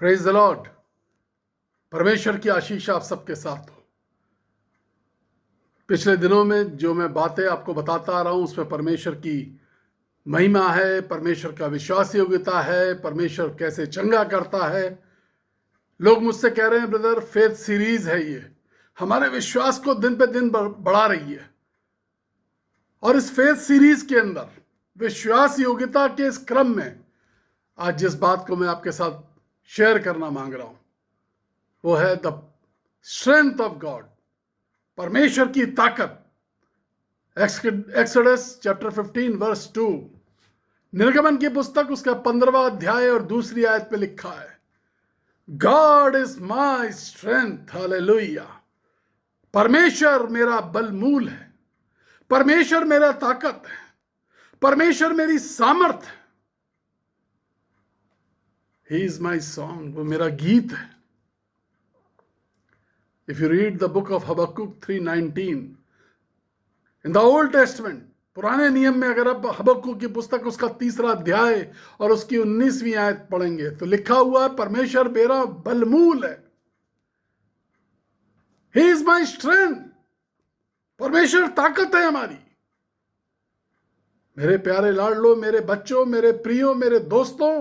Praise the Lord. परमेश्वर की आशीष आप सबके साथ हो। पिछले दिनों में जो मैं बातें आपको बताता आ रहा हूं उसमें परमेश्वर की महिमा है, परमेश्वर का विश्वास योग्यता है, परमेश्वर कैसे चंगा करता है। लोग मुझसे कह रहे हैं ब्रदर फेथ सीरीज है, ये हमारे विश्वास को दिन पे दिन बढ़ा रही है। और इस फेथ सीरीज के अंदर विश्वास योग्यता के इस क्रम में आज जिस बात को मैं आपके साथ शेयर करना मांग रहा हूं वो है द स्ट्रेंथ ऑफ गॉड, परमेश्वर की ताकत। एक्सोडस चैप्टर 15 वर्स 2, निर्गमन की पुस्तक उसका 15वां अध्याय और दूसरी आयत पे लिखा है, God is my strength, hallelujah. परमेश्वर मेरा बलमूल है, परमेश्वर मेरा ताकत है, परमेश्वर मेरी सामर्थ है। ही इज माई सॉन्ग, वो मेरा गीत है। If you read the book of Habakkuk 3:19 in the Old Testament, पुराने नियम में अगर आप हबक्कुक की पुस्तक उसका 3रा अध्याय और उसकी 19वीं आयत पढ़ेंगे तो लिखा हुआ है, परमेश्वर मेरा बलमूल है, He is my strength। परमेश्वर ताकत है हमारी। मेरे प्यारे लाडलो, मेरे बच्चों, मेरे प्रियो, मेरे दोस्तों,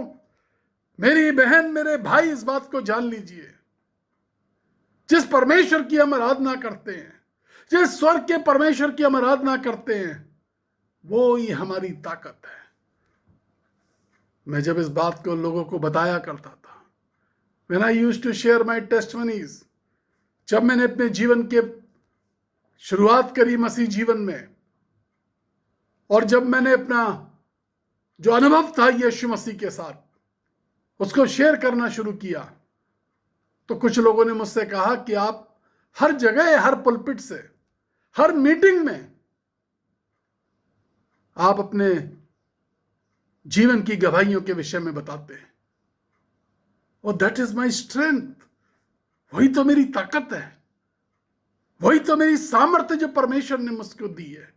मेरी बहन, मेरे भाई, इस बात को जान लीजिए, जिस परमेश्वर की हम आराधना करते हैं, जिस स्वर्ग के परमेश्वर की हम आराधना करते हैं, वो ही हमारी ताकत है। मैं जब इस बात को लोगों को बताया करता था, When I used to share my testimonies, जब मैंने अपने जीवन के शुरुआत करी मसीह जीवन में, और जब मैंने अपना जो अनुभव था यीशु मसीह के साथ उसको शेयर करना शुरू किया, तो कुछ लोगों ने मुझसे कहा कि आप हर जगह, हर पुलपिट से, हर मीटिंग में आप अपने जीवन की गवाहियों के विषय में बताते हैं। और दैट इज माई स्ट्रेंथ, वही तो मेरी ताकत है, वही तो मेरी सामर्थ्य जो परमेश्वर ने मुझको दी है,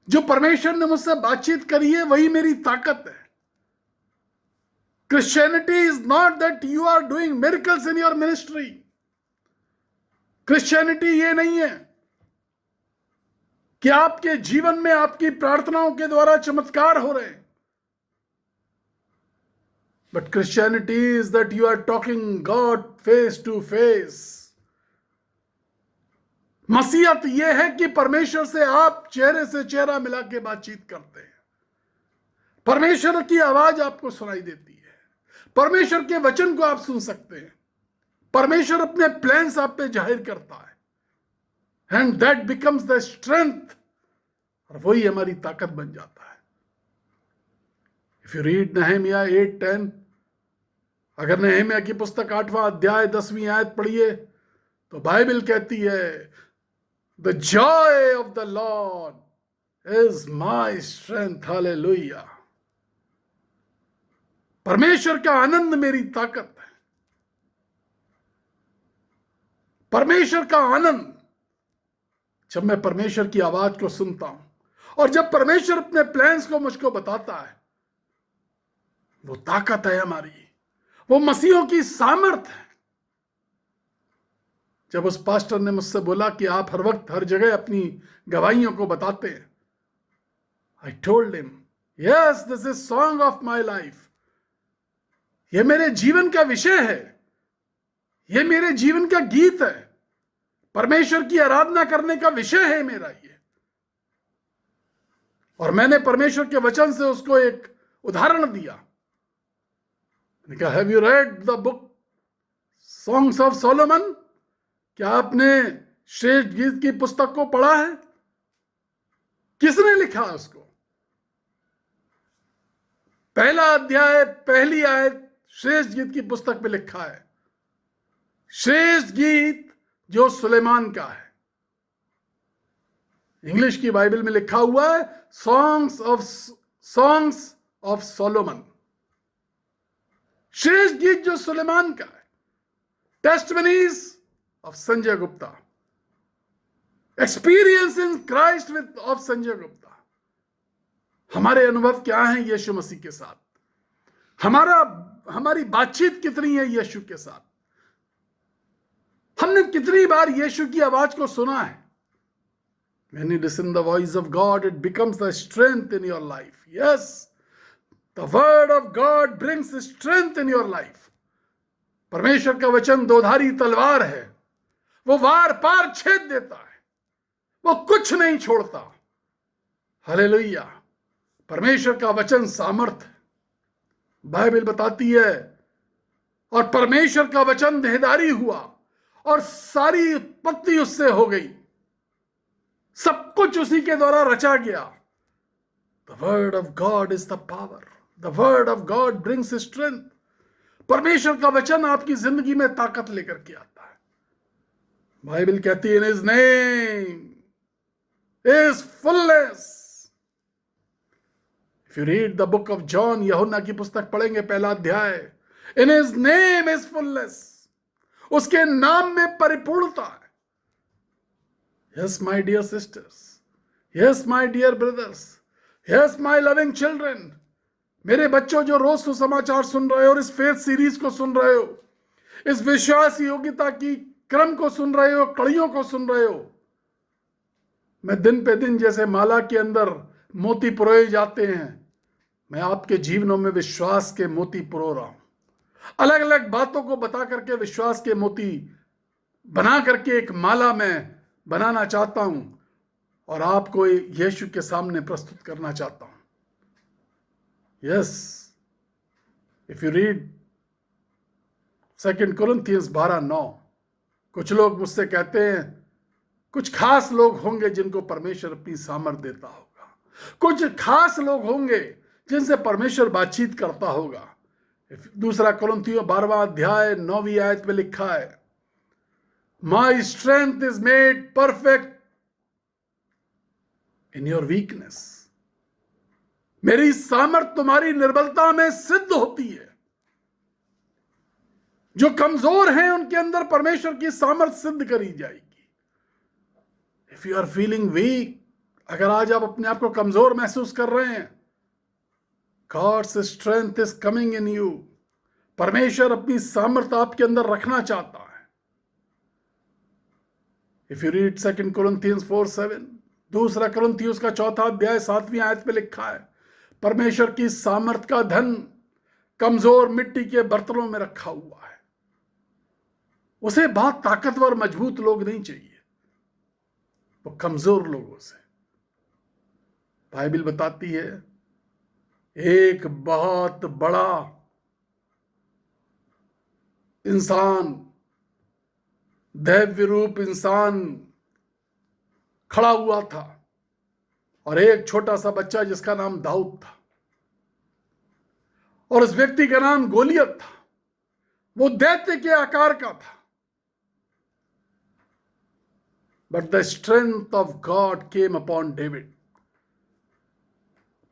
जो परमेश्वर ने मुझसे बातचीत करी है, वही मेरी ताकत है। Christianity is not that you are doing miracles in your ministry. Christianity ये नहीं है कि आपके जीवन में आपकी प्रार्थनाओं के द्वारा चमत्कार हो रहे हैं। But Christianity is that you are talking God face to face. मसीहत ये है कि परमेश्वर से आप चेहरे से चेहरा मिला के बातचीत करते हैं। परमेश्वर की आवाज आपको सुनाई देती है, परमेश्वर के वचन को आप सुन सकते हैं, परमेश्वर अपने प्लान्स आप पे जाहिर करता है, and that becomes the strength, और वही हमारी ताकत बन जाता है। इफ यू रीड नहमिया 8:10, अगर नहमिया की पुस्तक 8वां अध्याय 10वीं आयत पढ़िए तो बाइबल कहती है, the Joy of the Lord is my strength, hallelujah. परमेश्वर का आनंद मेरी ताकत है। परमेश्वर का आनंद, जब मैं परमेश्वर की आवाज को सुनता हूं और जब परमेश्वर अपने प्लान्स को मुझको बताता है, वो ताकत है हमारी, वो मसीहों की सामर्थ है। जब उस पास्टर ने मुझसे बोला कि आप हर वक्त हर जगह अपनी गवाहियों को बताते हैं, I told him, yes this is song of my life. ये मेरे जीवन का विषय है, ये मेरे जीवन का गीत है, परमेश्वर की आराधना करने का विषय है मेरा ये। और मैंने परमेश्वर के वचन से उसको एक उदाहरण दिया। मैंने कहा, have you read the book songs of Solomon? क्या आपने श्रेष्ठ गीत की पुस्तक को पढ़ा है? किसने लिखा उसको? पहला अध्याय, पहली आयत श्रेष्ठ गीत की पुस्तक में लिखा है। श्रेष्ठ गीत जो सुलेमान का है। इंग्लिश की बाइबल में लिखा हुआ है सॉन्ग्स ऑफ सोलोमन। श्रेष्ठ गीत जो सुलेमान का है। Testimonies of Sanjay Gupta, experience in Christ with of Sanjay Gupta. हमारे अनुभव क्या हैं यीशु मसीह के साथ, हमारा हमारी बातचीत कितनी है यीशु के साथ? हमने कितनी बार यीशु की आवाज को सुना है? When you listen the voice of God, it becomes the strength in your life. Yes, the word of God brings strength in your life. परमेश्वर का वचन दोधारी तलवार है, वो वार पार छेद देता है, वो कुछ नहीं छोड़ता। हालेलुया। परमेश्वर का वचन सामर्थ है, बाइबल बताती है। और परमेश्वर का वचन देहधारी हुआ और सारी उत्पत्ति उससे हो गई, सब कुछ उसी के द्वारा रचा गया। The word of God is the power, the word of God brings strength. परमेश्वर का वचन आपकी जिंदगी में ताकत लेकर के आता है। बाइबल कहती है in his name is fullness. If you read the book of John, यूहन्ना की पुस्तक पढ़ेंगे, पहला अध्याय, in his name is fullness, उसके नाम में परिपूर्णता है। Yes, my dear sisters. Yes, my dear brothers. Yes, my loving children. मेरे बच्चों जो रोज सुसमाचार सुन रहे हो और इस फेथ सीरीज को सुन रहे हो, इस विश्वास योग्यता की क्रम को सुन रहे हो, कड़ियों को सुन रहे हो, मैं दिन पे दिन जैसे माला के अंदर मोती पुरोए जाते हैं, मैं आपके जीवनों में विश्वास के मोती पुरो रहा हूं। अलग अलग बातों को बता करके विश्वास के मोती बना करके एक माला में बनाना चाहता हूं और आपको यीशु के सामने प्रस्तुत करना चाहता हूं। Yes, if you read 2 Corinthians 12:9, कुछ लोग मुझसे कहते हैं कुछ खास लोग होंगे जिनको परमेश्वर अपनी सामर्थ देता होगा, कुछ खास लोग होंगे जिनसे परमेश्वर बातचीत करता होगा। 2 Corinthians 12वां अध्याय 9वीं आयत में लिखा है, My strength is made perfect in your weakness. मेरी सामर्थ तुम्हारी निर्बलता में सिद्ध होती है। जो कमजोर हैं उनके अंदर परमेश्वर की सामर्थ सिद्ध करी जाएगी। If you are feeling weak, अगर आज आप अपने आप को कमजोर महसूस कर रहे हैं, God's strength is coming in you. परमेश्वर अपनी सामर्थ आपके अंदर रखना चाहता है। If you read 2 Corinthians 4:7, 2 Corinthians का 4था अध्याय 7वीं आयत में लिखा है, परमेश्वर की सामर्थ का धन कमजोर मिट्टी के बर्तनों में रखा हुआ है। उसे बहुत ताकतवर मजबूत लोग नहीं चाहिए, वो कमजोर लोगों से। बाइबल बताती है एक बहुत बड़ा इंसान, दैव्य रूप इंसान खड़ा हुआ था और एक छोटा सा बच्चा जिसका नाम दाऊद था, और उस व्यक्ति का नाम गोलियत था। वो दैत्य के आकार का था, but the strength of God came upon David.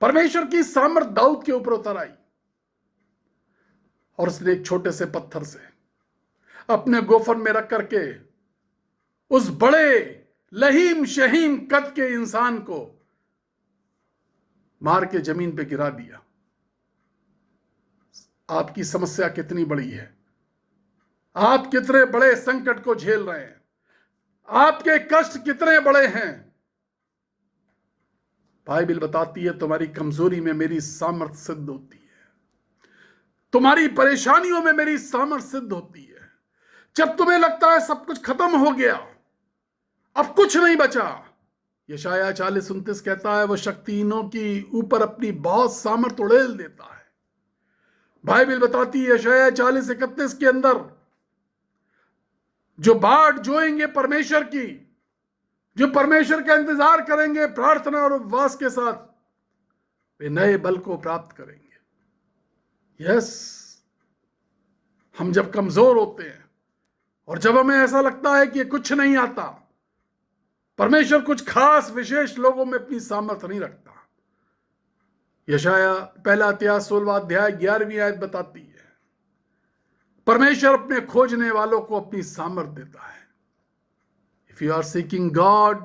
परमेश्वर की सामर्थ दाऊद के ऊपर उतर आई और उसने एक छोटे से पत्थर से अपने गोफर में रख करके उस बड़े लहीम शहीम कद के इंसान को मार के जमीन पे गिरा दिया। आपकी समस्या कितनी बड़ी है, आप कितने बड़े संकट को झेल रहे हैं, आपके कष्ट कितने बड़े हैं, बाइबल बताती है तुम्हारी कमजोरी में मेरी सामर्थ सिद्ध होती है, तुम्हारी परेशानियों में मेरी सामर्थ सिद्ध होती है। जब तुम्हें लगता है सब कुछ खत्म हो गया, अब कुछ नहीं बचा, यशायाह 40:29 कहता है वो शक्तिहीनों की ऊपर अपनी बहुत सामर्थ उड़ेल देता है। बाइबल बताती है यशायाह 40:31 के अंदर जो बाट जोएंगे परमेश्वर की, जो परमेश्वर का इंतजार करेंगे प्रार्थना और उपवास के साथ, वे नए बल को प्राप्त करेंगे। यस, हम जब कमजोर होते हैं और जब हमें ऐसा लगता है कि कुछ नहीं आता, परमेश्वर कुछ खास विशेष लोगों में अपनी सामर्थ नहीं रखता। यशायाह पहला अध्याय 16वां अध्याय 11वीं आयत बताती है परमेश्वर अपने खोजने वालों को अपनी सामर्थ देता है। If you are seeking God,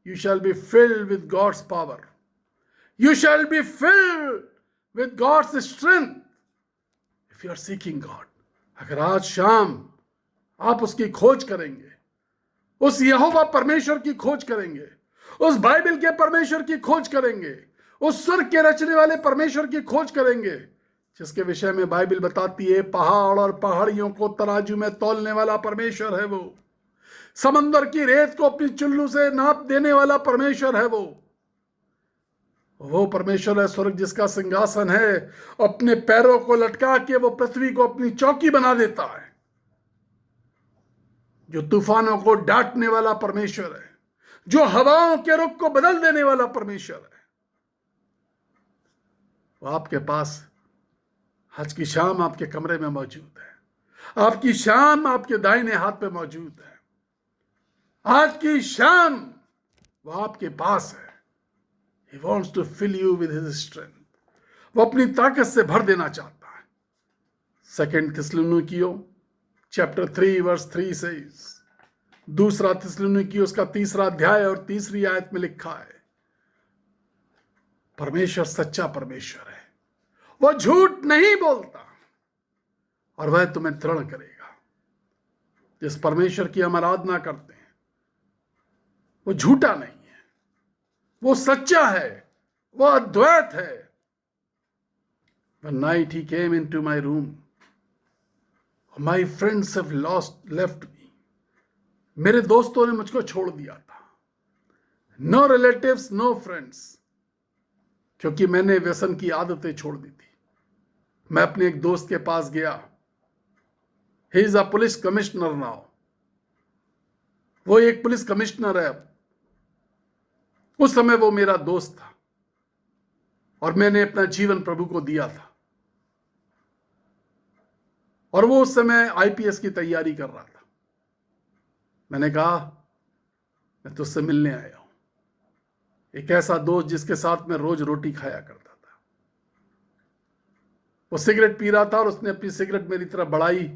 you shall be filled with God's power. You shall be filled with God's strength. If if you are seeking God, अगर आज शाम आप उसकी खोज करेंगे, उस यहोवा परमेश्वर की खोज करेंगे, उस बाइबल के परमेश्वर की खोज करेंगे, उस स्वर्ग के रचने वाले परमेश्वर की खोज करेंगे, जिसके विषय में बाइबल बताती है पहाड़ और पहाड़ियों को तराजू में तौलने वाला परमेश्वर है वो, समंदर की रेत को अपनी चुल्लू से नाप देने वाला परमेश्वर है वो परमेश्वर है स्वर्ग जिसका सिंहासन है, अपने पैरों को लटका के वो पृथ्वी को अपनी चौकी बना देता है, जो तूफानों को डांटने वाला परमेश्वर है, जो हवाओं के रुख को बदल देने वाला परमेश्वर है, वो आपके पास आज की शाम आपके कमरे में मौजूद है, आपकी शाम आपके दाहिने हाथ पे मौजूद है, आज की शाम वो आपके पास है। He wants to fill you with his strength. वो अपनी ताकत से भर देना चाहता है। 2 थिस्सलुनीकियों चैप्टर 3 वर्स 3 से 2 थिस्सलुनीकियों उसका 3 अध्याय और 3 आयत में लिखा है, परमेश्वर सच्चा परमेश्वर है, वो झूठ नहीं बोलता और वह तुम्हें दृढ़ करेगा। जिस परमेश्वर की हम आराधना करते हैं वो झूठा नहीं है, वो सच्चा है, वो अद्वैत है। One night he came into my room. My friends have left me. मेरे दोस्तों ने मुझको छोड़ दिया था। No relatives, no friends. क्योंकि मैंने व्यसन की आदतें छोड़ दी थी। मैं अपने एक दोस्त के पास गया। He is a police commissioner now. वो एक पुलिस कमिश्नर है अब। उस समय वो मेरा दोस्त था और मैंने अपना जीवन प्रभु को दिया था, और वो उस समय आईपीएस की तैयारी कर रहा था। मैंने कहा मैं तुझसे मिलने आया हूं, एक ऐसा दोस्त जिसके साथ मैं रोज रोटी खाया करता था। वो सिगरेट पी रहा था और उसने अपनी सिगरेट मेरी तरफ बढ़ाई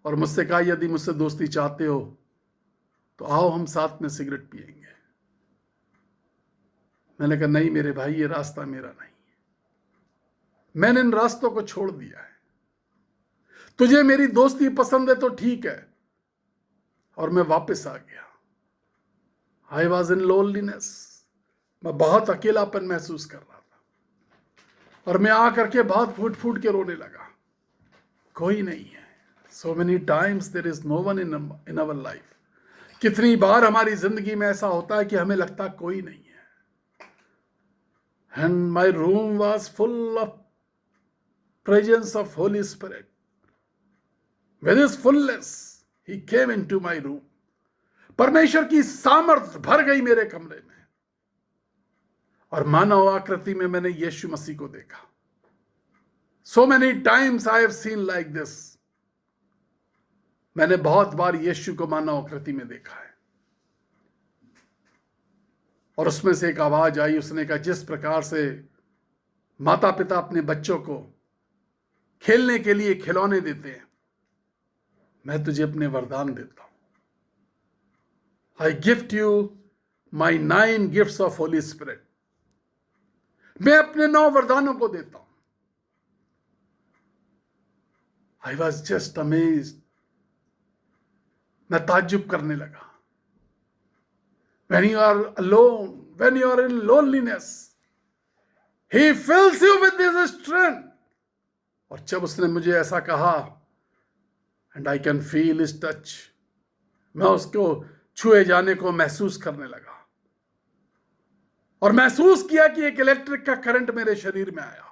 और मुझसे कहा यदि मुझसे दोस्ती चाहते हो तो आओ हम साथ में सिगरेट पिएंगे। मैंने कहा नहीं मेरे भाई, ये रास्ता मेरा नहीं है, मैंने इन रास्तों को छोड़ दिया है। तुझे मेरी दोस्ती पसंद है तो ठीक है। और मैं वापस आ गया। आई वॉज इन लोनलीनेस, मैं बहुत अकेलापन महसूस कर रहा था और मैं आकर के बहुत फूट फूट के रोने लगा। कोई नहीं है। So many times there is no one in our life. कितनी बार हमारी जिंदगी में ऐसा होता है कि हमें लगता कोई नहीं है। And my room was full of presence of Holy Spirit. With his fullness, he came into my room. परमेश्वर की सामर्थ भर गई मेरे कमरे में और मानव आकृति में मैंने यीशु मसीह को देखा। So many times I have seen like this. मैंने बहुत बार यीशु को मानव आकृति में देखा है। और उसमें से एक आवाज आई, उसने कहा जिस प्रकार से माता पिता अपने बच्चों को खेलने के लिए खिलौने देते हैं, मैं तुझे अपने वरदान देता हूं। आई gift you my 9 gifts of Holi spirit. मैं अपने 9 वरदानों को देता हूं। I was just amazed. मैं ताज्जुब करने लगा। When you are alone, when you are in loneliness, He fills you with His strength. और जब उसने मुझे ऐसा कहा, and I can feel His touch, मैं उसको छुए जाने को महसूस करने लगा और महसूस किया कि एक इलेक्ट्रिक का करंट मेरे शरीर में आया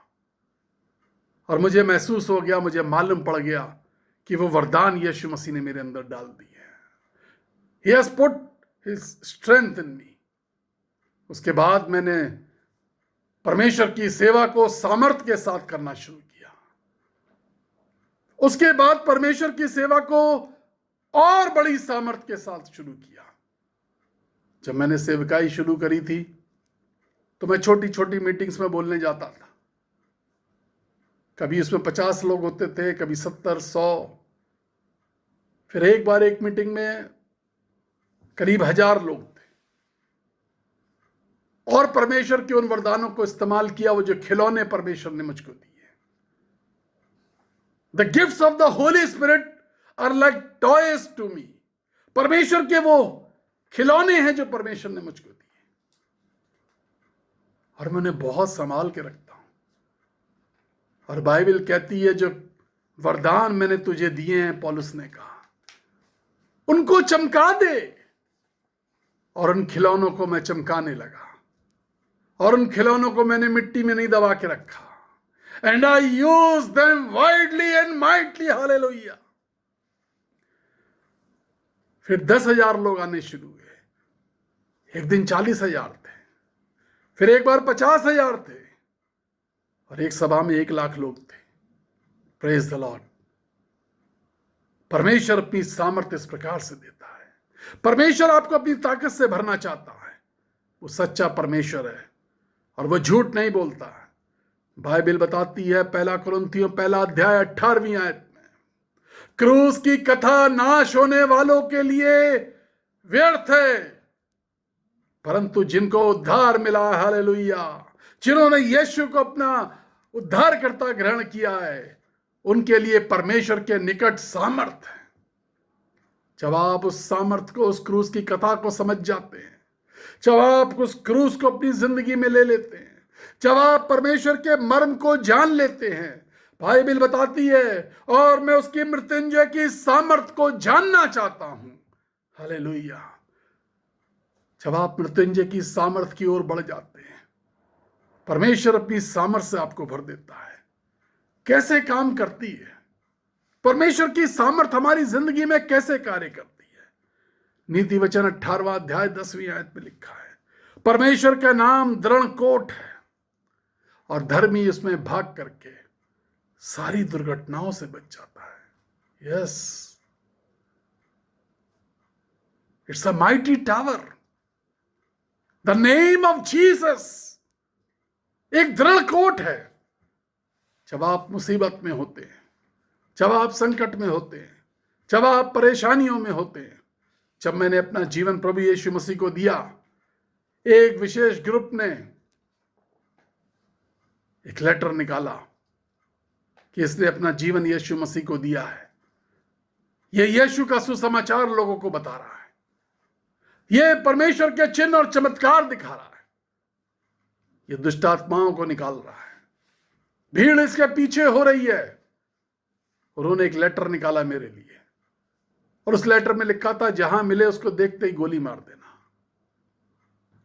और मुझे महसूस हो गया, मुझे मालूम पड़ गया कि वो वरदान यीशु मसीह ने मेरे अंदर डाल दी है। He has put His strength in me. उसके बाद मैंने परमेश्वर की सेवा को सामर्थ के साथ करना शुरू किया। उसके बाद परमेश्वर की सेवा को और बड़ी सामर्थ के साथ शुरू किया। जब मैंने सेवकाई शुरू करी थी तो मैं छोटी छोटी मीटिंग्स में बोलने जाता था। कभी उसमें 50 लोग होते थे, कभी 70, 100। फिर एक बार एक मीटिंग में करीब 1000 लोग थे और परमेश्वर के उन वरदानों को इस्तेमाल किया, वो जो खिलौने परमेश्वर ने मुझको दिए। The gifts of the holy spirit are like toys to me. परमेश्वर के वो खिलौने हैं जो परमेश्वर ने मुझको दिए, और मैं उन्हें बहुत संभाल के रखता हूं। और बाइबल कहती है जो वरदान मैंने तुझे दिए हैं, पौलुस ने कहा, उनको चमका दे। और उन खिलौनों को मैं चमकाने लगा, और उन खिलौनों को मैंने मिट्टी में नहीं दबा के रखा। And I use them widely and mightily, hallelujah. फिर 10,000 लोग आने शुरू हुए। एक दिन 40,000 थे, फिर एक बार 50,000 थे, और एक सभा में 1,00,000 लोग थे। Praise the Lord. परमेश्वर अपनी सामर्थ्य इस प्रकार से देता है। परमेश्वर आपको अपनी ताकत से भरना चाहता है। वो सच्चा परमेश्वर है और वो झूठ नहीं बोलता है। बाइबल बताती है, 1 कुरिन्थियों 1 अध्याय 18वीं आयत में, क्रूस की कथा नाश होने वालों के लिए व्यर्थ है, परंतु जिनको उद्धार मिला है, हालेलुया, जिन्होंने यीशु को अपना उद्धारकर्ता ग्रहण किया है, उनके लिए परमेश्वर के निकट सामर्थ है। जब आप उस सामर्थ को, उस क्रूस की कथा को समझ जाते हैं, जब आप उस क्रूस को अपनी जिंदगी में ले लेते हैं, जब आप परमेश्वर के मर्म को जान लेते हैं, बाइबल बताती है, और मैं उसकी मृत्युंजय की सामर्थ को जानना चाहता हूं, हालेलुया। जब आप मृत्युंजय की सामर्थ की ओर बढ़ जाते हैं, परमेश्वर अपनी सामर्थ से आपको भर देता है। कैसे काम करती है परमेश्वर की सामर्थ हमारी जिंदगी में, कैसे कार्य करती है? नीति वचन 18वां अध्याय 10वीं आयत में लिखा है, परमेश्वर का नाम दृढ़ कोट है, और धर्मी इसमें भाग करके सारी दुर्घटनाओं से बच जाता है। Yes, it's a mighty tower. The name of Jesus एक दृढ़ कोट है। जब आप मुसीबत में होते हैं, जब आप संकट में होते हैं, जब आप परेशानियों में होते हैं, जब मैंने अपना जीवन प्रभु यीशु मसीह को दिया, एक विशेष ग्रुप ने एक लेटर निकाला कि इसने अपना जीवन यीशु मसीह को दिया है। यह यीशु का सुसमाचार लोगों को बता रहा है, यह परमेश्वर के चिन्ह और चमत्कार दिखा रहा है, यह दुष्ट आत्माओं को निकाल रहा है। भीड़ इसके पीछे हो रही है। उन्होंने एक लेटर निकाला मेरे लिए, और उस लेटर में लिखा था, जहां मिले उसको देखते ही गोली मार देना।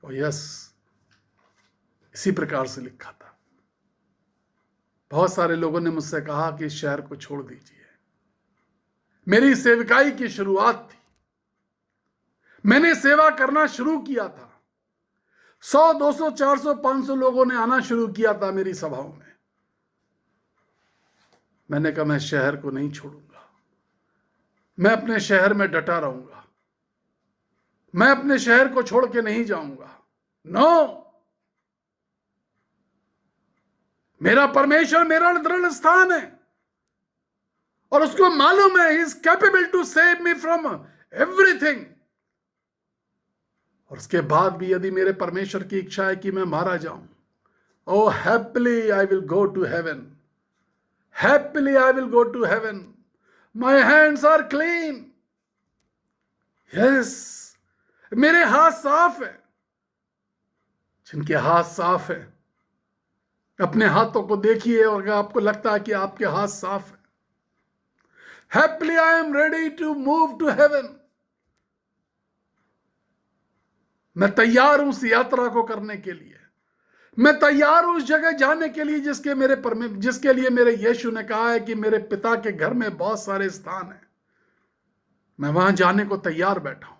और यस, इसी प्रकार से लिखा था। बहुत सारे लोगों ने मुझसे कहा कि इस शहर को छोड़ दीजिए। मेरी सेवकाई की शुरुआत थी, मैंने सेवा करना शुरू किया था। 100, 200, 400, 500 लोगों ने आना शुरू किया था मेरी सभाओं में। मैंने कहा, मैं शहर को नहीं छोड़ूंगा, मैं अपने शहर में डटा रहूंगा, मैं अपने शहर को छोड़ के नहीं जाऊंगा। नो, मेरा परमेश्वर मेरा दृढ़ स्थान है, और उसको मालूम है, he is capable to save me from everything. और उसके बाद भी यदि मेरे परमेश्वर की इच्छा है कि मैं मारा जाऊं, oh happily I will go to heaven, happily I will go to heaven. My hands are clean. Yes, मेरे हाथ साफ है। जिनके हाथ साफ है, अपने हाथों को देखिए, और अगर आपको लगता है कि आपके हाथ साफ है, happily I am ready to move to heaven. मैं तैयार हूं उस यात्रा को करने के लिए। मैं तैयार हूं उस जगह जाने के लिए जिसके लिए मेरे यीशु ने कहा है कि मेरे पिता के घर में बहुत सारे स्थान हैं। मैं वहां जाने को तैयार बैठा हूं।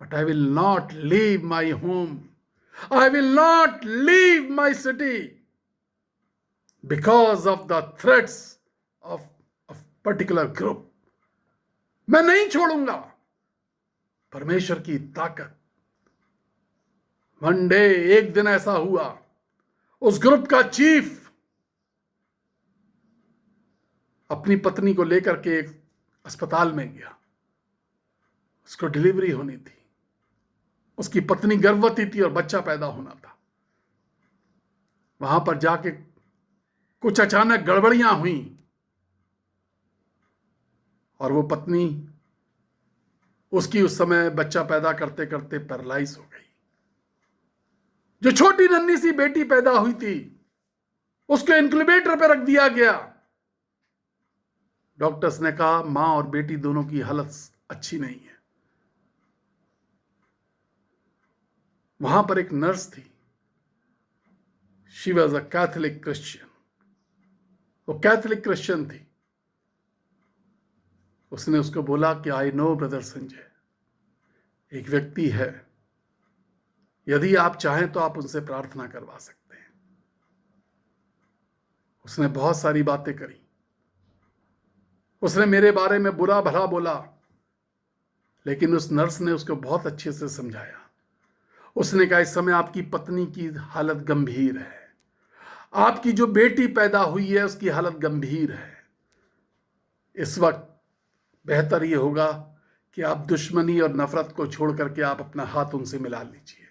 But I will not leave my home, I will not leave my city because of the threats of particular group. मैं नहीं छोड़ूंगा परमेश्वर की ताकत। वन डे, एक दिन ऐसा हुआ, उस ग्रुप का चीफ अपनी पत्नी को लेकर के एक अस्पताल में गया। उसको डिलीवरी होनी थी, उसकी पत्नी गर्भवती थी और बच्चा पैदा होना था। वहां पर जाके कुछ अचानक गड़बड़ियां हुई, और वो पत्नी उसकी उस समय बच्चा पैदा करते करते पैरालाइज हो गई। जो छोटी नन्ही सी बेटी पैदा हुई थी उसको इंक्यूबेटर पर रख दिया गया। डॉक्टर्स ने कहा मां और बेटी दोनों की हालत अच्छी नहीं है। वहां पर एक नर्स थी, she was a Catholic Christian, वो कैथोलिक क्रिश्चियन थी। उसने उसको बोला कि आई नो ब्रदर संजय, एक व्यक्ति है, यदि आप चाहें तो आप उनसे प्रार्थना करवा सकते हैं। उसने बहुत सारी बातें करी, उसने मेरे बारे में बुरा भला बोला, लेकिन उस नर्स ने उसको बहुत अच्छे से समझाया। उसने कहा इस समय आपकी पत्नी की हालत गंभीर है, आपकी जो बेटी पैदा हुई है उसकी हालत गंभीर है। इस वक्त बेहतर यह होगा कि आप दुश्मनी और नफरत को छोड़ करके आप अपना हाथ उनसे मिला लीजिए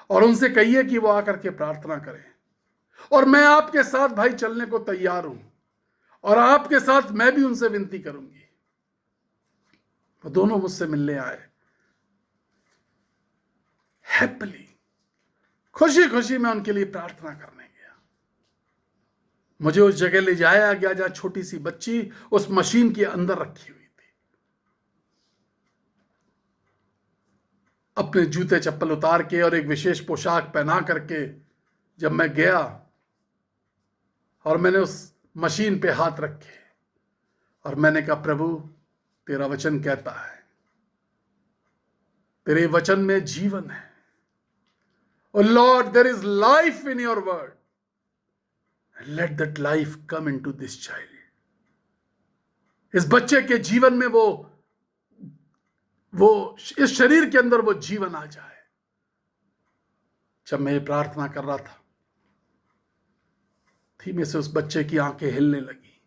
और उनसे कहिए कि वो आकर के प्रार्थना करें। और मैं आपके साथ भाई चलने को तैयार हूं और आपके साथ मैं भी उनसे विनती करूंगी। वो दोनों मुझसे मिलने आए, हैप्पीली, खुशी खुशी मैं उनके लिए प्रार्थना करने गया। मुझे उस जगह ले जाया गया जहां छोटी सी बच्ची उस मशीन के अंदर रखी हुई थी। अपने जूते चप्पल उतार के और एक विशेष पोशाक पहना करके जब मैं गया और मैंने उस मशीन पे हाथ रखे और मैंने कहा प्रभु तेरा वचन कहता है, तेरे वचन में जीवन है। Oh Lord, there is life in your word. And let that life come into this child. इस बच्चे के जीवन में वो इस शरीर के अंदर वो जीवन आ जाए। जब मैं ये प्रार्थना कर रहा था, धीमे से उस बच्चे की आंखें हिलने लगी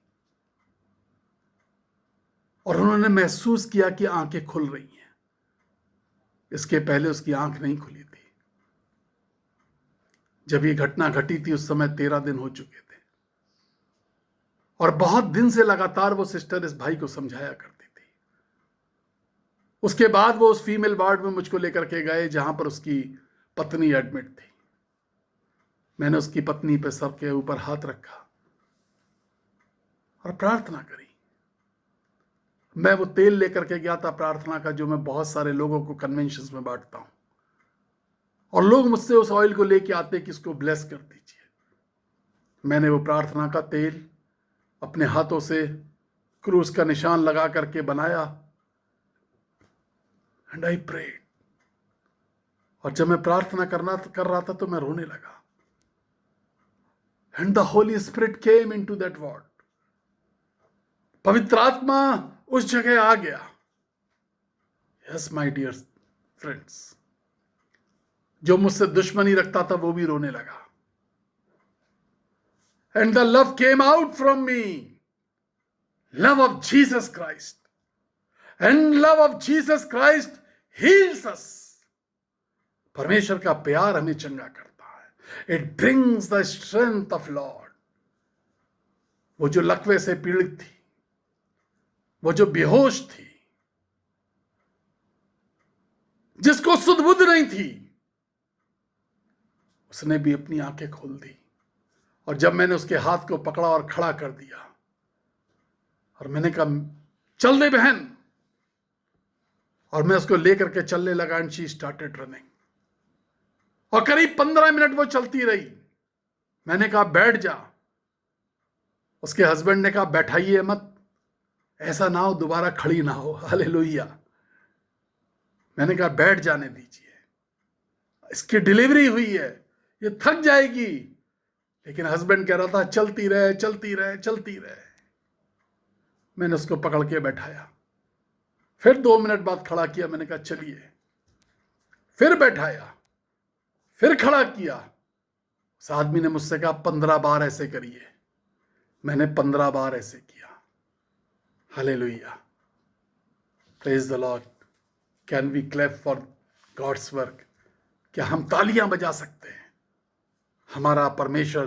और उन्होंने महसूस किया कि आंखें खुल रही हैं। इसके पहले उसकी आंख नहीं खुली थी। जब ये घटना घटी थी उस समय 13 दिन हो चुके थे और बहुत दिन से लगातार वो सिस्टर इस भाई को समझाया करती थी। उसके बाद वो उस फीमेल वार्ड में मुझको लेकर के गए जहां पर उसकी पत्नी एडमिट थी। मैंने उसकी पत्नी पे सर के ऊपर हाथ रखा और प्रार्थना करी। मैं वो तेल लेकर के गया था प्रार्थना का, जो मैं बहुत सारे लोगों को कन्वेंशंस में बांटता हूं और लोग मुझसे उस ऑयल को लेके आते कि इसको ब्लेस कर दीजिए। मैंने वो प्रार्थना का तेल अपने हाथों से क्रूस का निशान लगा करके बनाया एंड आई प्रेड। और जब मैं प्रार्थना कर रहा था तो मैं रोने लगा। And the holy spirit came into that ward. पवित्र आत्मा उस जगह आ गया। यस माय डियर फ्रेंड्स, जो मुझसे दुश्मनी रखता था वो भी रोने लगा। And the love came out from me, love of Jesus Christ, and love of Jesus Christ heals us. परमेश्वर का प्यार हमें चंगा करता है। It brings the strength of lord. वो जो लकवे से पीड़ित थी, वो जो बेहोश थी, जिसको सुध बुध नहीं थी, उसने भी अपनी आंखें खोल दी। और जब मैंने उसके हाथ को पकड़ा और खड़ा कर दिया और मैंने कहा चल दे बहन, और मैं उसको लेकर के चलने लगा एंड शी स्टार्टेड रनिंग। और करीब 15 मिनट वो चलती रही। मैंने कहा बैठ जा। उसके हस्बैंड ने कहा बैठाइए मत, ऐसा ना हो दोबारा खड़ी ना हो। हालेलुया। मैंने कहा बैठ जाने दीजिए, इसकी डिलीवरी हुई है, ये थक जाएगी। लेकिन हस्बैंड कह रहा था चलती रहे चलती रहे चलती रहे। मैंने उसको पकड़ के बैठाया, फिर 2 मिनट बाद खड़ा किया। मैंने कहा चलिए, फिर बैठाया, फिर खड़ा किया। उस आदमी ने मुझसे कहा 15 बार ऐसे करिए। मैंने 15 बार ऐसे किया। Hallelujah, praise the Lord. Can we clap for God's work? क्या हम तालियां बजा सकते हैं? हमारा परमेश्वर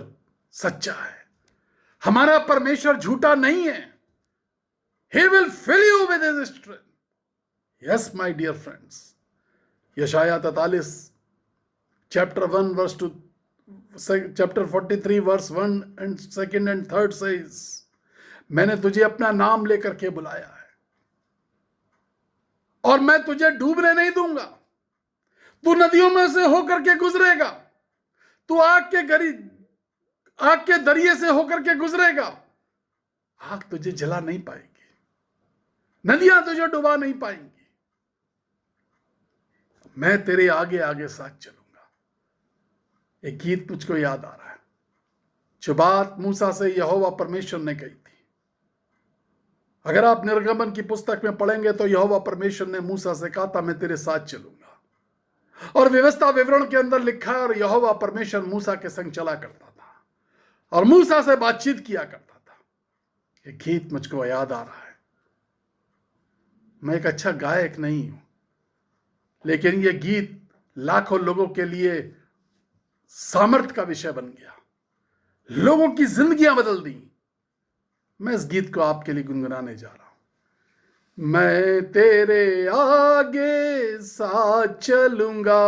सच्चा है, हमारा परमेश्वर झूठा नहीं है। He will fill you with his strength. Yes, my dear friends. यशाया 43 chapter 1 verse 2, chapter 43 verse 1 and 2nd and 3rd says, मैंने तुझे अपना नाम लेकर के बुलाया है और मैं तुझे डूबने नहीं दूंगा। तू नदियों में से होकर के गुजरेगा, तू आग के दरिये से होकर के गुजरेगा, आग तुझे जला नहीं पाएगी, नदियां तुझे डुबा नहीं पाएंगी। मैं तेरे आगे आगे साथ चलूंगा। एक गीत मुझको याद आ रहा है, जो बात मूसा से यहोवा परमेश्वर ने कही थी। अगर आप निर्गमन की पुस्तक में पढ़ेंगे तो यहोवा परमेश्वर ने मूसा से कहा था, मैं तेरे साथ चलूंगा। और व्यवस्था विवरण के अंदर लिखा है, और यहोवा परमेश्वर मूसा के संग चला करता था और मूसा से बातचीत किया करता था। ये गीत मुझको याद आ रहा है। मैं एक अच्छा गायक नहीं हूं, लेकिन ये गीत लाखों लोगों के लिए सामर्थ्य का विषय बन गया, लोगों की जिंदगियां बदल दी। मैं इस गीत को आपके लिए गुनगुनाने जा रहा हूं। मैं तेरे आगे साथ चलूंगा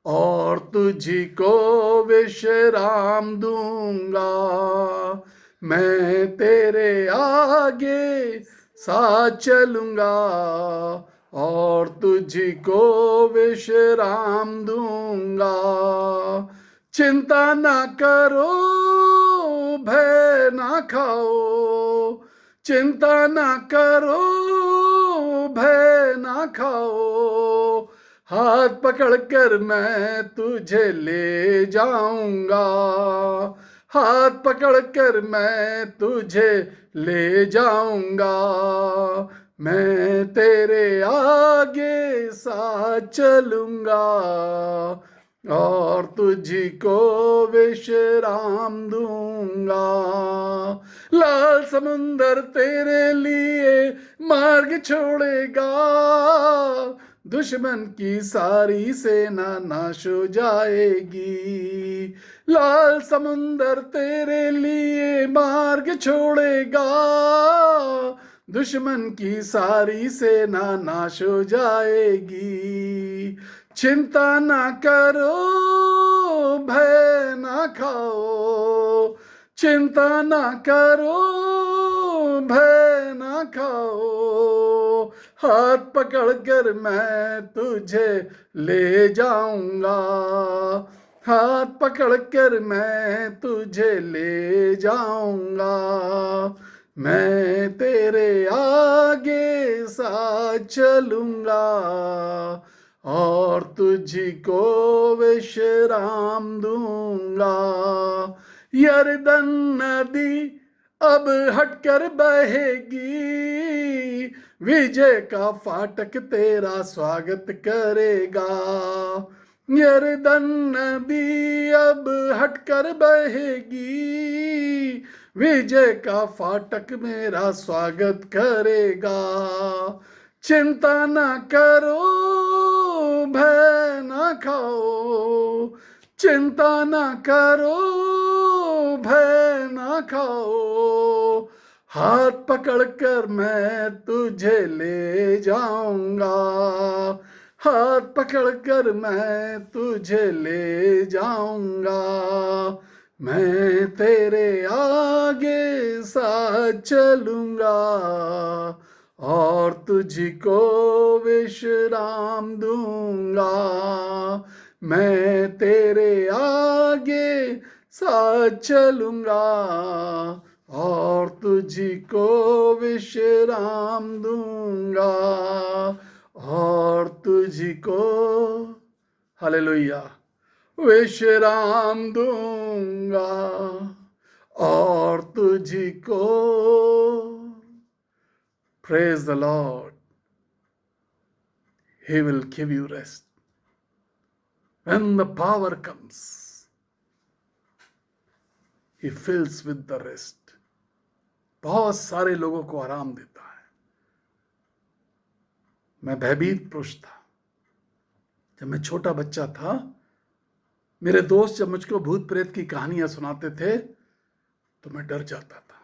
और तुझी को विश्राम दूंगा। मैं तेरे आगे साथ चलूंगा और तुझी को विश्राम दूंगा। चिंता ना करो, भय ना खाओ, चिंता ना करो, भय ना खाओ। हाथ पकड़कर मैं तुझे ले जाऊंगा, हाथ पकड़कर मैं तुझे ले जाऊंगा। मैं तेरे आगे साथ चलूंगा और तुझी को विश्राम दूंगा। लाल समुंदर तेरे लिए मार्ग छोड़ेगा, दुश्मन की सारी सेना नाश हो जाएगी। लाल समुंदर तेरे लिए मार्ग छोड़ेगा, दुश्मन की सारी सेना नाश हो जाएगी। चिंता ना करो, भय ना खाओ, चिंता ना करो, भय ना खाओ। हाथ पकड़कर मैं तुझे ले जाऊंगा, हाथ पकड़कर मैं तुझे ले जाऊंगा। मैं तेरे आगे साथ चलूंगा और तुझी को विश्राम दूंगा। यरदन नदी अब हटकर बहेगी, विजय का फाटक तेरा स्वागत करेगा। यरदन नदी अब हटकर बहेगी, विजय का फाटक मेरा स्वागत करेगा। चिंता ना करो, भय ना खाओ, चिंता ना करो, भय ना खाओ। हाथ पकड़कर मैं तुझे ले जाऊंगा, हाथ पकड़कर मैं तुझे ले जाऊंगा। मैं तेरे आगे साथ चलूंगा और तुझको विश्राम दूंगा। मैं तेरे आगे साथ चलूंगा और तुझको विश्राम दूंगा और तुझको, हालेलुया, विश्राम दूंगा और तुझको। Praise the Lord. He will give you rest. When the power comes, He fills with the rest. बहुत सारे लोगों को आराम देता है। मैं भयभीत पुरुष था। जब मैं छोटा बच्चा था, मेरे दोस्त जब मुझको भूत प्रेत की कहानियां सुनाते थे तो मैं डर जाता था।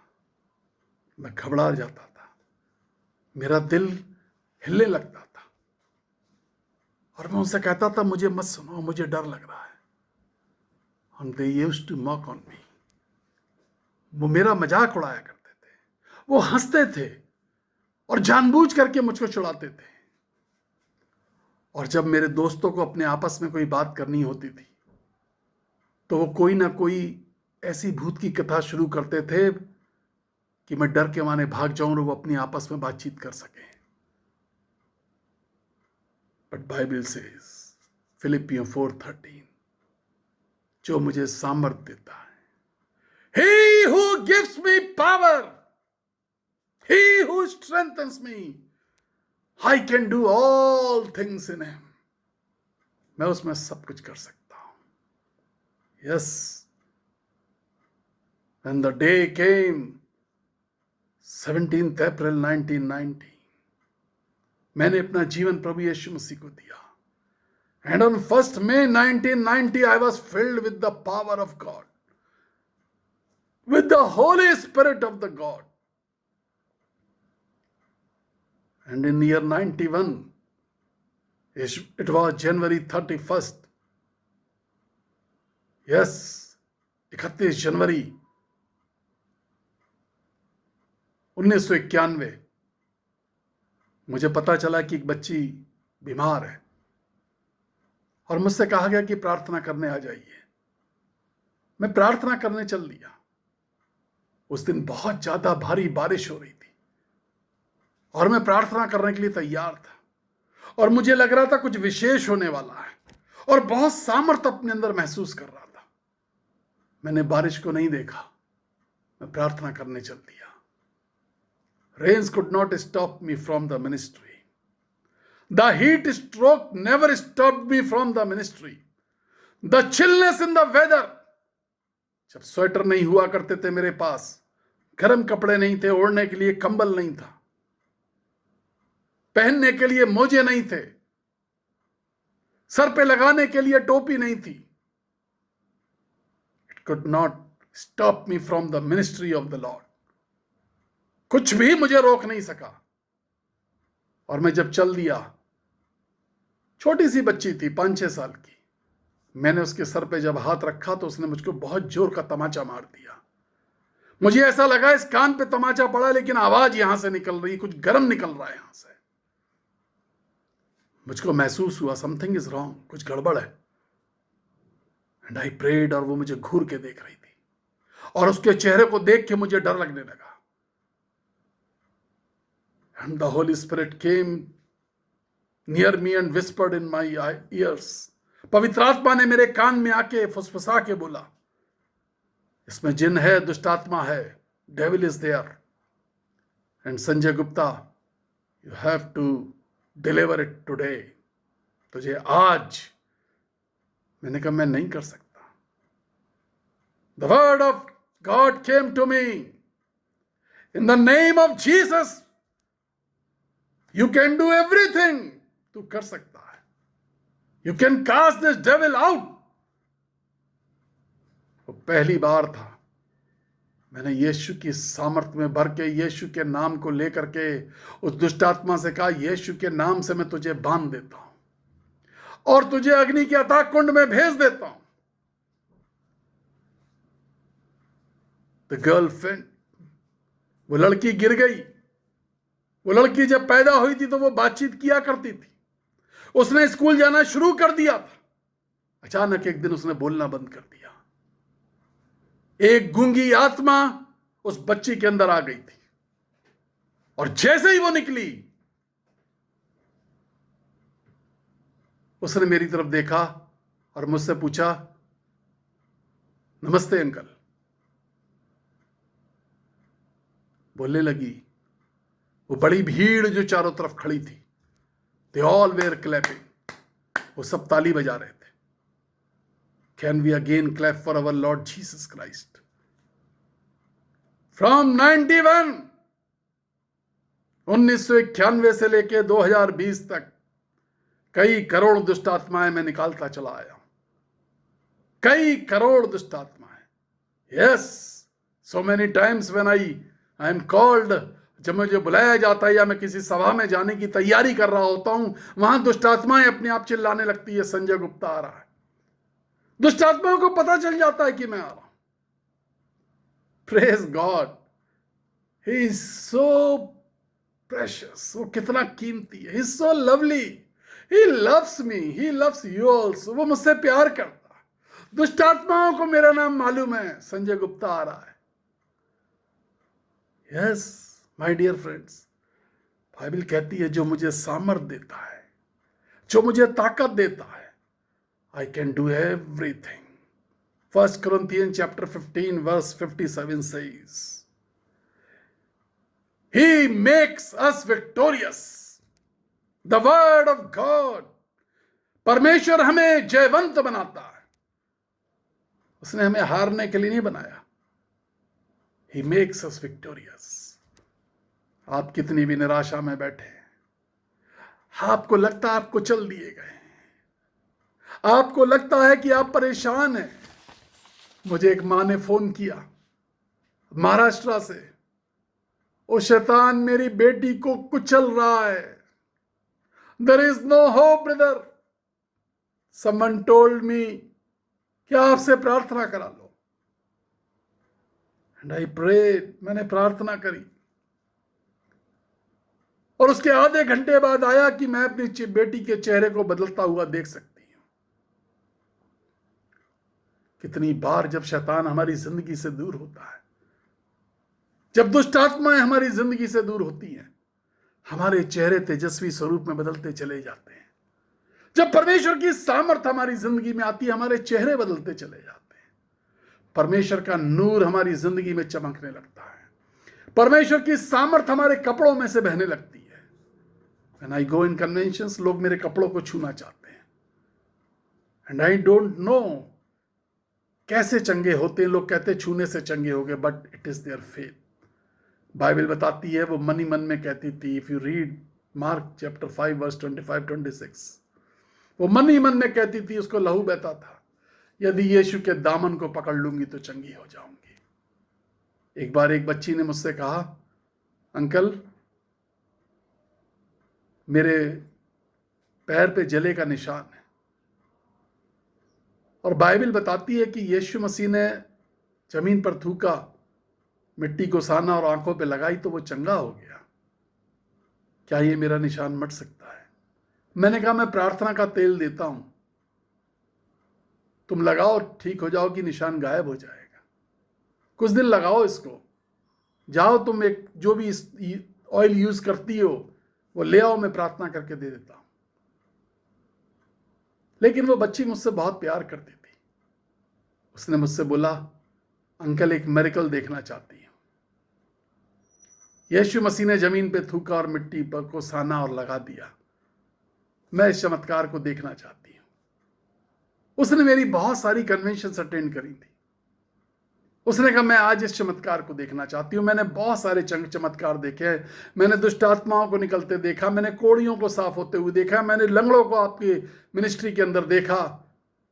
मैं घबरा जाता था, मेरा दिल हिलने लगता था, और मैं उनसे कहता था मुझे मत सुनो, मुझे डर लग रहा है। And they used to mock on me. वो मेरा मजाक उड़ाया करते थे, वो हंसते थे और जानबूझ करके मुझको चिढ़ाते थे। और जब मेरे दोस्तों को अपने आपस में कोई बात करनी होती थी तो वो कोई ना कोई ऐसी भूत की कथा शुरू करते थे कि मैं डर के मारे भाग जाऊं और वो अपनी आपस में बातचीत कर सके। बट बाइबल सेज, फिलिपियों 4:13, जो मुझे सामर्थ्य देता है, He who gives me power, He who strengthens me, I can do all things in Him. मैं उसमें सब कुछ कर सकता हूं। Yes. When the day came, 17th April 1990, मैंने अपना जीवन प्रभु यीशु मसीह को दिया। And on 1st May 1990, I was filled with the power of God, with the Holy Spirit of the God. And in year 91, it was January 31st. Yes, 31 जनवरी 1991, मुझे पता चला कि एक बच्ची बीमार है और मुझसे कहा गया कि प्रार्थना करने आ जाइए। मैं प्रार्थना करने चल दिया। उस दिन बहुत ज्यादा भारी बारिश हो रही थी और मैं प्रार्थना करने के लिए तैयार था और मुझे लग रहा था कुछ विशेष होने वाला है और बहुत सामर्थ्य अपने अंदर महसूस कर रहा था। मैंने बारिश को नहीं देखा, मैं प्रार्थना करने चल दिया। Rains could not stop me from the ministry. The heat stroke never stopped me from the ministry. The chillness in the weather. जब स्वेटर नहीं हुआ करते थे मेरे पास, गर्म कपड़े नहीं थे, ओढ़ने के लिए कंबल नहीं था, पहनने के लिए मोजे नहीं थे, सर पे लगाने के लिए टोपी नहीं थी. It could not stop me from the ministry of the Lord. कुछ भी मुझे रोक नहीं सका. और मैं जब चल दिया, छोटी सी बच्ची थी 5-6 साल की, मैंने उसके सर पे जब हाथ रखा तो उसने मुझको बहुत जोर का तमाचा मार दिया. मुझे ऐसा लगा इस कान पे तमाचा पड़ा लेकिन आवाज यहां से निकल रही, कुछ गर्म निकल रहा है यहां से. मुझको महसूस हुआ समथिंग इज रॉन्ग, कुछ गड़बड़ है. एंड आई प्रेड, और वो मुझे घूर के देख रही थी और उसके चेहरे को देख के मुझे डर लगने लगा. And the Holy Spirit came near me and whispered in my ears. पवित्र आत्मा ने मेरे कान में आके फुसफुसा के बोला, इसमें जिन है, दुष्ट आत्मा है, devil is there. And Sanjay Gupta, you have to deliver it today. तुझे आज. मैंने कहा मैं नहीं कर सकता. The word of God came to me. In the name of Jesus, you can do everything. तू कर सकता है. You can cast this devil out. वो पहली बार था मैंने यीशु की सामर्थ्य में भर के, यीशु के नाम को लेकर के उस दुष्ट आत्मा से कहा, यीशु के नाम से मैं तुझे बांध देता हूं और तुझे अग्नि के अथाह कुंड में भेज देता हूं. The girl fainted. वो लड़की गिर गई. वो लड़की जब पैदा हुई थी तो वो बातचीत किया करती थी, उसने स्कूल जाना शुरू कर दिया था. अचानक एक दिन उसने बोलना बंद कर दिया. एक गूंगी आत्मा उस बच्ची के अंदर आ गई थी और जैसे ही वो निकली, उसने मेरी तरफ देखा और मुझसे पूछा, नमस्ते अंकल. बोलने लगी. वो बड़ी भीड़ जो चारों तरफ खड़ी थी, they all were clapping. वो सब ताली बजा रहे थे. Can we again clap for our Lord Jesus Christ? From 1991 से लेके 2020 तक कई करोड़ दुष्ट आत्माएं मैं निकालता चला आया हूं. कई करोड़ दुष्ट आत्माएं. Yes, so many times when I I am called, जब मुझे बुलाया जाता है या मैं किसी सभा में जाने की तैयारी कर रहा होता हूं, वहां दुष्ट आत्माएं अपने आप चिल्लाने लगती है, संजय गुप्ता आ रहा है। दुष्ट आत्माओं को पता चल जाता है कि मैं आ रहा हूं। Praise God, he is so precious, वो कितना कीमती है, he is so lovely, he loves me, he loves you also, वो मुझसे प्यार करता है। दुष्ट आत्माओं को मेरा नाम मालूम है, संजय गुप्ता आ रहा है। Yes my dear friends, Bible कहती है जो मुझे सामर्थ देता है, जो मुझे ताकत देता है, I can do everything. 1 Corinthians chapter 15 verse 57 says, He makes us victorious. The word of God, परमेश्वर हमें जयवंत बनाता है, उसने हमें हारने के लिए नहीं बनाया। He makes us victorious. आप कितनी भी निराशा में बैठे, आपको लगता है आप कुचल दिए गए, आपको लगता है कि आप परेशान हैं। मुझे एक माँ ने फोन किया महाराष्ट्र से, ओ शैतान मेरी बेटी को कुचल रहा है, there is no hope brother, someone told me कि आपसे प्रार्थना करा लो। एंड आई प्रेड, मैंने प्रार्थना करी, और उसके आधे घंटे बाद आया कि मैं अपनी बेटी के चेहरे को बदलता हुआ देख सकती हूं। कितनी बार जब शैतान हमारी जिंदगी से दूर होता है, जब दुष्ट आत्माएं हमारी जिंदगी से दूर होती हैं, हमारे चेहरे तेजस्वी स्वरूप में बदलते चले जाते हैं। जब परमेश्वर की सामर्थ हमारी जिंदगी में आती है, हमारे चेहरे बदलते चले जाते हैं। परमेश्वर का नूर हमारी जिंदगी में चमकने लगता है, परमेश्वर की सामर्थ हमारे कपड़ों में से बहने लगती है। When I go in conventions, लोग मेरे कपड़ों को छूना चाहते हैं, and I don't know कैसे चंगे होते हैं। लोग कहते हैं छूने से चंगे हो गए, but it is their faith. Bible बताती है, वो मन ही मन में कहती थी, if you read Mark chapter 5 verse 25-26, वो मन ही मन में कहती थी, उसको लहू बहता था, यदि यीशु के दामन को पकड़ लूंगी तो चंगी हो जाऊंगी। एक बार एक बच्ची ने मुझसे कहा, अंकल मेरे पैर पे जले का निशान है, और बाइबल बताती है कि यीशु मसीह ने जमीन पर थूका, मिट्टी को साना और आंखों पे लगाई तो वो चंगा हो गया। क्या ये मेरा निशान मट सकता है? मैंने कहा, मैं प्रार्थना का तेल देता हूं, तुम लगाओ, ठीक हो जाओ कि निशान गायब हो जाएगा। कुछ दिन लगाओ इसको, जाओ तुम एक जो भी ऑयल यूज करती हो वो ले आओ, मैं प्रार्थना करके दे देता हूं। लेकिन वो बच्ची मुझसे बहुत प्यार करती थी। उसने मुझसे बोला, अंकल एक मिरेकल देखना चाहती हूं। यीशु मसीह ने जमीन पे थूका और मिट्टी पर को साना और लगा दिया, मैं इस चमत्कार को देखना चाहती हूं। उसने मेरी बहुत सारी कन्वेंशन अटेंड करी थी। उसने कहा, मैं आज इस चमत्कार को देखना चाहती हूं। मैंने बहुत सारे चमत्कार देखे हैं। मैंने दुष्ट आत्माओं को निकलते देखा, मैंने कोड़ियों को साफ होते हुए देखा, मैंने लंगड़ों को आपकी मिनिस्ट्री के अंदर देखा,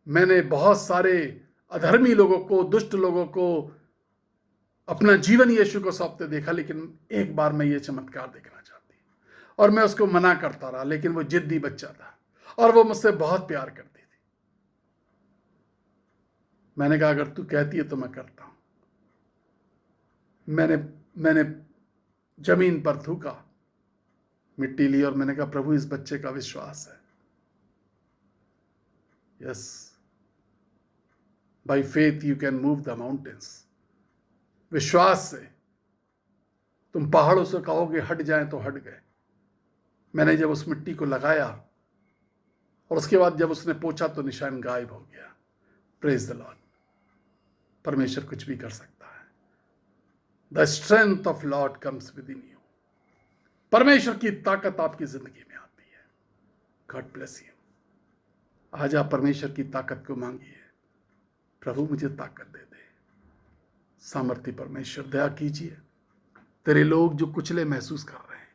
मैंने बहुत सारे अधर्मी लोगों को, दुष्ट लोगों को अपना जीवन यीशु को सौंपते देखा। लेकिन एक बार मैं ये चमत्कार देखना चाहती, और मैं उसको मना करता रहा, लेकिन वो जिद्दी बच्चा था और वो मुझसे बहुत प्यार करती थी। मैंने कहा, अगर तू कहती है तो मैं करता हूं। मैंने जमीन पर थूका, मिट्टी ली, और मैंने कहा, प्रभु इस बच्चे का विश्वास है। Yes, by faith you can move the mountains. विश्वास से तुम पहाड़ों से कहोगे हट जाएं तो हट गए। मैंने जब उस मिट्टी को लगाया और उसके बाद जब उसने पोंछा तो निशान गायब हो गया। Praise the Lord. परमेश्वर कुछ भी कर सकता है। The strength of Lord comes with in you. परमेश्वर की ताकत आपकी जिंदगी में आती है। God bless you. आज आप परमेश्वर की ताकत को मांगिए, प्रभु मुझे ताकत दे दे। सामर्थी परमेश्वर दया कीजिए। तेरे लोग जो कुचले महसूस कर रहे हैं,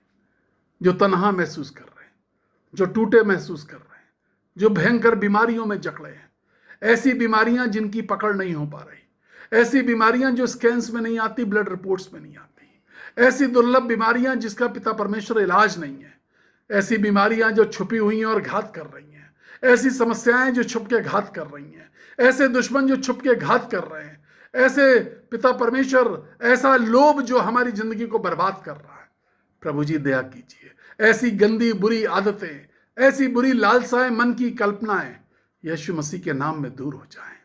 जो तन्हा महसूस कर रहे हैं, जो टूटे महसूस कर रहे हैं, जो भयंकर बीमारियों में जकड़े हैं, ऐसी बीमारियां जिनकी पकड़ नहीं हो पा रही, ऐसी बीमारियां जो स्कैन्स में नहीं आती, ब्लड रिपोर्ट्स में नहीं आती, ऐसी दुर्लभ बीमारियां जिसका पिता परमेश्वर इलाज नहीं है, ऐसी बीमारियां जो छुपी हुई हैं और घात कर रही हैं, ऐसी समस्याएं जो छुप के घात कर रही हैं, ऐसे दुश्मन जो छुप के घात कर रहे हैं, ऐसे पिता परमेश्वर ऐसा लोभ जो हमारी जिंदगी को बर्बाद कर रहा है, प्रभु जी दया कीजिए। ऐसी गंदी बुरी आदतें, ऐसी बुरी लालसाएं, मन की कल्पनाएं यीशु मसीह के नाम में दूर हो जाएं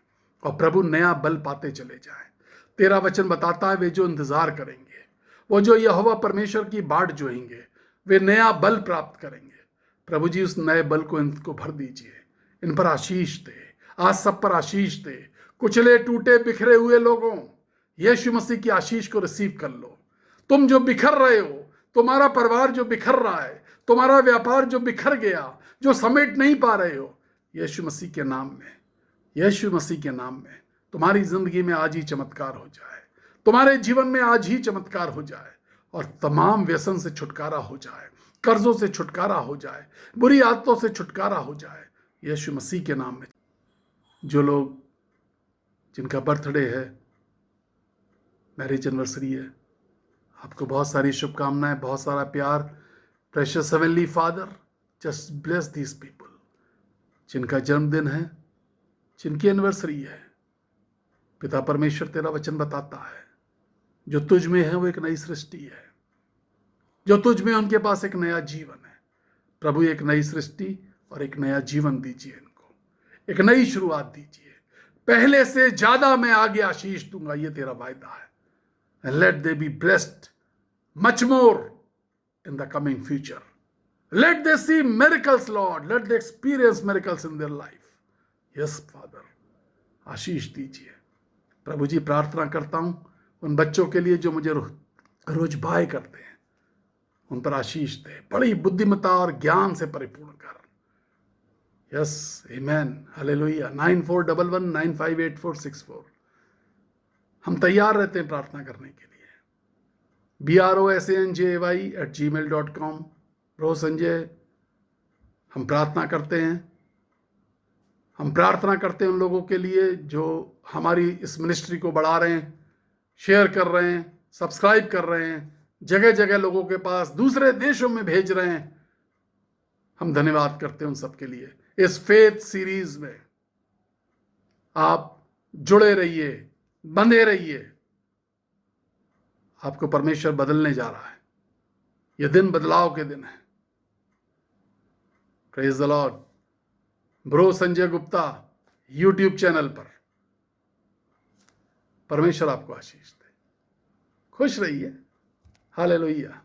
और प्रभु नया बल पाते चले जाएं। तेरा वचन बताता है वे जो इंतजार करेंगे, वो जो यहोवा परमेश्वर की बाट जोएंगे, वे नया बल प्राप्त करेंगे। प्रभु जी उस नए बल को इनको भर दीजिए, इन पर आशीष दे, आज सब पर आशीष दे। कुचले टूटे बिखरे हुए लोगों, यीशु मसीह की आशीष को रिसीव कर लो। तुम जो बिखर रहे हो, तुम्हारा परिवार जो बिखर रहा है, तुम्हारा व्यापार जो बिखर गया, जो समेट नहीं पा रहे हो, यीशु मसीह के नाम में, यीशु मसीह के नाम में तुम्हारी जिंदगी में आज ही चमत्कार हो जाए, तुम्हारे जीवन में आज ही चमत्कार हो जाए और तमाम व्यसन से छुटकारा हो जाए, कर्जों से छुटकारा हो जाए, बुरी आदतों से छुटकारा हो जाए यीशु मसीह के नाम में। जो लोग जिनका बर्थडे है, मैरिज एनिवर्सरी है, आपको बहुत सारी शुभकामनाएं, बहुत सारा प्यार। Precious heavenly father, just bless these people जिनका जन्मदिन है, जिनकी एनिवर्सरी है। पिता परमेश्वर तेरा वचन बताता है जो तुझ में है वो एक नई सृष्टि है, जो तुझ में उनके पास एक नया जीवन है। प्रभु एक नई सृष्टि और एक नया जीवन दीजिए, इनको एक नई शुरुआत दीजिए। पहले से ज्यादा मैं आगे आशीष दूंगा, ये तेरा वायदा है। And let they be blessed much more in the coming future. Let they see miracles, Lord. Let they experience miracles in their life. Yes, Father. आशीष दीजिए। प्रभु जी प्रार्थना करता हूं उन बच्चों के लिए जो मुझे रोज बाय करते हैं, उन पर आशीष दे, बड़ी बुद्धिमत्ता और ज्ञान से परिपूर्ण कर। यस, आमेन, हालेलुया। 9411958464। हम तैयार रहते हैं प्रार्थना करने के लिए। brosanjay@gmail.com। ब्रो संजय, हम प्रार्थना करते हैं। हम प्रार्थना करते हैं उन लोगों के लिए जो हमारी इस मिनिस्ट्री को बढ़ा रहे हैं, शेयर कर रहे हैं, सब्सक्राइब कर रहे हैं, जगह जगह लोगों के पास, दूसरे देशों में भेज रहे हैं। हम धन्यवाद करते हैं उन सब के लिए। इस फेथ सीरीज में आप जुड़े रहिए, बंधे रहिए। आपको परमेश्वर बदलने जा रहा है। यह दिन बदलाव के दिन है। Praise the Lord. Bro Sanjay Gupta YouTube channel पर। परमेश्वर आपको आशीष दे। खुश रहिए। हालेलुया।